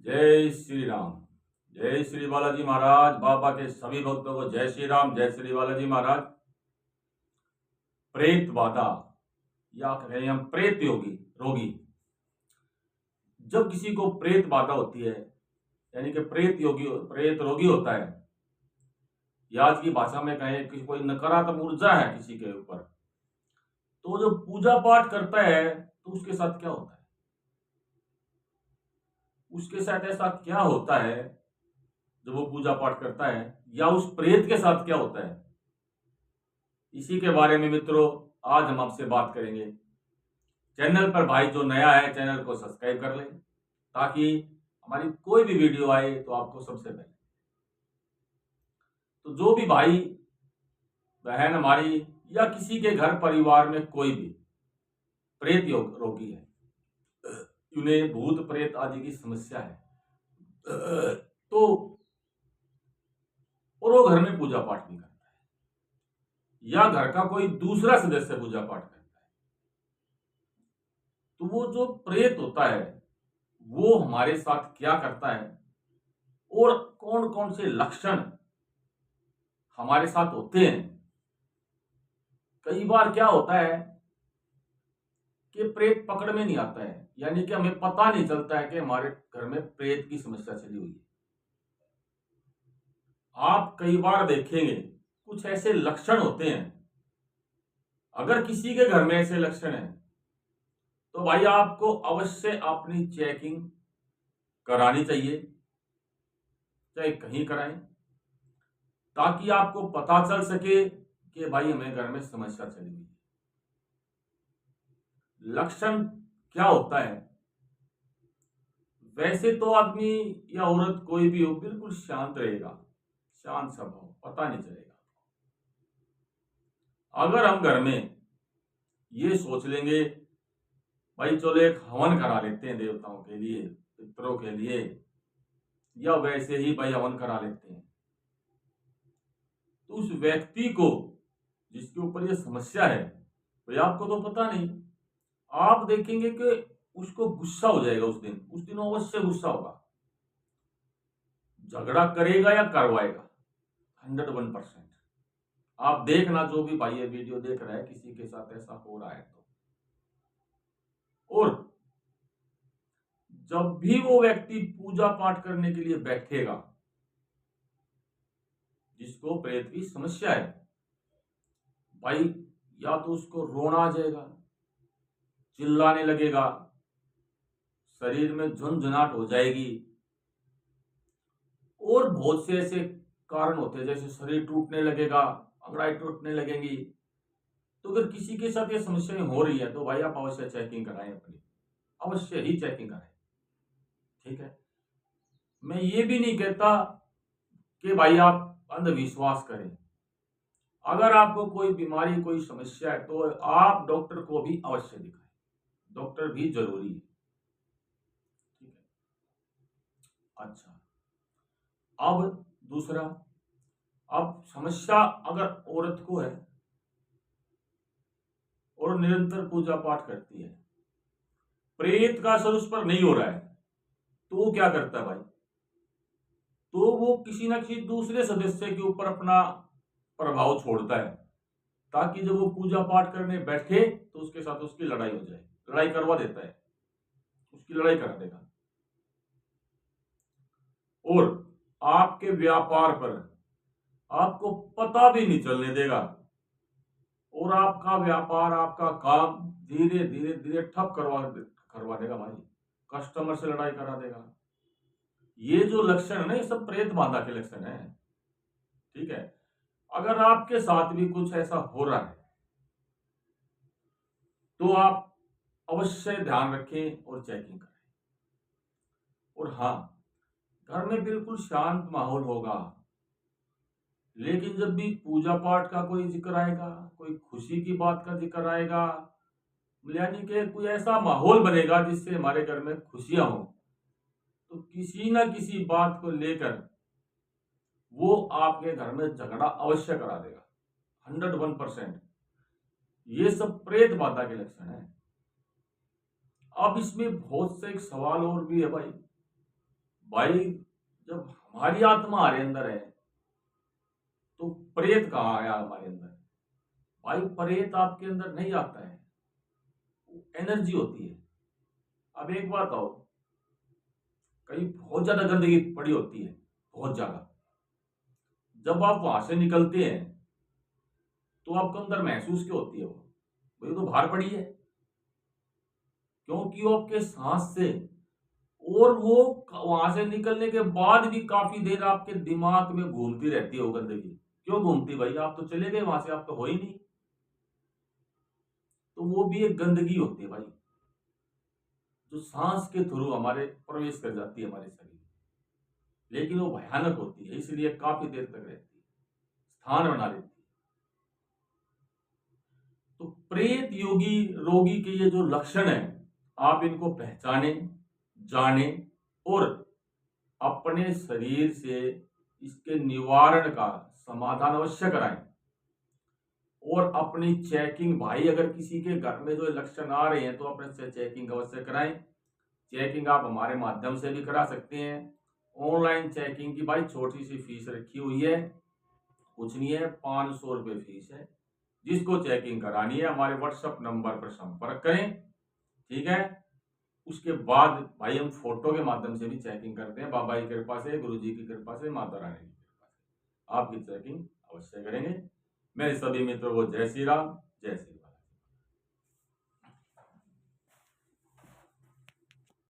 जय श्री राम। जय श्री बालाजी महाराज। बाबा के सभी भक्तों को जय श्री राम, जय श्री बालाजी महाराज। प्रेत बाधा या कहें हम प्रेत योगी रोगी, जब किसी को प्रेत बाधा होती है यानी कि प्रेत रोगी होता है, या आज की भाषा में कहें कि कोई नकारात्मक ऊर्जा है किसी के ऊपर, तो जो पूजा पाठ करता है तो उसके साथ क्या होता है, उसके साथ ऐसा क्या होता है जब वो पूजा पाठ करता है, या उस प्रेत के साथ क्या होता है, इसी के बारे में मित्रों आज हम आपसे बात करेंगे। चैनल पर भाई जो नया है चैनल को सब्सक्राइब कर ले, ताकि हमारी कोई भी वीडियो आए तो आपको सबसे पहले। तो जो भी भाई बहन हमारी या किसी के घर परिवार में कोई भी प्रेत रोगी है, उन्हें भूत प्रेत आदि की समस्या है, तो और वो घर में पूजा पाठ नहीं करता है या घर का कोई दूसरा सदस्य पूजा पाठ करता है, तो वो जो प्रेत होता है वो हमारे साथ क्या करता है और कौन कौन से लक्षण हमारे साथ होते हैं। कई बार क्या होता है कि प्रेत पकड़ में नहीं आता है, यानी कि हमें पता नहीं चलता है कि हमारे घर में प्रेत की समस्या चली हुई है। आप कई बार देखेंगे कुछ ऐसे लक्षण होते हैं, अगर किसी के घर में ऐसे लक्षण हैं तो भाई आपको अवश्य अपनी चेकिंग करानी चाहिए, चाहे कहीं कराएं, ताकि आपको पता चल सके कि भाई हमें घर में समस्या चली हुई है। लक्षण क्या होता है, वैसे तो आदमी या औरत कोई भी हो बिल्कुल शांत रहेगा, शांत स्वभाव, पता नहीं चलेगा। अगर हम घर में ये सोच लेंगे भाई चलो एक हवन करा लेते हैं देवताओं के लिए, पितरों के लिए, या वैसे ही भाई हवन करा लेते हैं, तो उस व्यक्ति को जिसके ऊपर ये समस्या है भाई आपको तो पता नहीं, आप देखेंगे कि उसको गुस्सा हो जाएगा, उस दिन अवश्य गुस्सा होगा, झगड़ा करेगा या करवाएगा 101%। आप देखना, जो भी भाई ये वीडियो देख रहा है किसी के साथ ऐसा हो रहा है तो। और जब भी वो व्यक्ति पूजा पाठ करने के लिए बैठेगा, जिसको प्रेत की समस्या है भाई, या तो उसको रोना आ जाएगा, चिल्लाने लगेगा, शरीर में झुंझुनाहट हो जाएगी, और बहुत से ऐसे कारण होते हैं जैसे शरीर टूटने लगेगा, अंगड़ाई टूटने लगेंगी। तो अगर किसी के साथ ये समस्याएं हो रही है तो भाई आप अवश्य चेकिंग कराएं, अपनी अवश्य ही चेकिंग कराएं, ठीक है। मैं ये भी नहीं कहता कि भाई आप अंधविश्वास करें, अगर आपको कोई बीमारी कोई समस्या है तो आप डॉक्टर को भी अवश्य दिखाएं, डॉक्टर भी जरूरी है, ठीक है। अच्छा, अब दूसरा, अब समस्या अगर औरत को है और निरंतर पूजा पाठ करती है, प्रेत का असर उस पर नहीं हो रहा है, तो वो क्या करता है भाई, तो वो किसी ना किसी दूसरे सदस्य के ऊपर अपना प्रभाव छोड़ता है, ताकि जब वो पूजा पाठ करने बैठे तो उसके साथ उसकी लड़ाई हो जाए, लड़ाई करवा देता है, उसकी लड़ाई करा देगा, और आपके व्यापार पर आपको पता भी नहीं चलने देगा, और आपका व्यापार आपका काम धीरे धीरे धीरे ठप करवा देगा भाई, कस्टमर से लड़ाई करा देगा। ये जो लक्षण है ना, ये सब प्रेत बाधा के लक्षण है, ठीक है। अगर आपके साथ भी कुछ ऐसा हो रहा है तो आप अवश्य ध्यान रखें और चेकिंग करें। और हाँ, घर में बिल्कुल शांत माहौल होगा, लेकिन जब भी पूजा पाठ का कोई जिक्र आएगा, कोई खुशी की बात का जिक्र आएगा, यानी कि कोई ऐसा माहौल बनेगा जिससे हमारे घर में खुशियां हो, तो किसी ना किसी बात को लेकर वो आपके घर में झगड़ा अवश्य करा देगा 101%। ये सब प्रेत बाधा के लक्षण है। अब इसमें बहुत से एक सवाल और भी है भाई। भाई जब हमारी आत्मा हमारे अंदर है तो प्रेत कहाँ आया हमारे अंदर? भाई प्रेत आपके अंदर नहीं आता है, एनर्जी होती है। अब एक बात आओ, कहीं बहुत ज्यादा गंदगी पड़ी होती है, बहुत ज्यादा, जब आप वहां से निकलते हैं तो आपको अंदर महसूस क्यों होती है? वो भाई तो बाहर पड़ी है, क्योंकि वो आपके सांस से, और वो वहां से निकलने के बाद भी काफी देर आपके दिमाग में घूमती रहती है वो गंदगी। क्यों घूमती भाई? आप तो चले गए वहां से, आप तो हो ही नहीं। तो वो भी एक गंदगी होती है भाई, जो सांस के थ्रू हमारे प्रवेश कर जाती है हमारे शरीर में। लेकिन वो भयानक होती है, इसलिए काफी देर तक रहती है, स्थान बना लेती है। तो प्रेत योगी रोगी के ये जो लक्षण है, आप इनको पहचाने, जाने और अपने शरीर से इसके निवारण का समाधान अवश्य कराएं। और अपनी चेकिंग, भाई अगर किसी के घर में जो लक्षण आ रहे हैं तो अपने से चेकिंग अवश्य कराएं। चेकिंग आप हमारे माध्यम से भी करा सकते हैं। ऑनलाइन चेकिंग की भाई छोटी सी फीस रखी हुई है, कुछ नहीं है, 500 रुपये फीस है। जिसको चेकिंग करानी है हमारे व्हाट्सएप नंबर पर संपर्क करें, ठीक है। उसके बाद भाई हम फोटो के माध्यम से भी चेकिंग करते हैं, बाबा की कृपा से, गुरु जी की कृपा से, माता रानी की कृपा से आपकी चेकिंग अवश्य करेंगे। मेरे सभी मित्रों को जय श्री राम, जय श्री राम।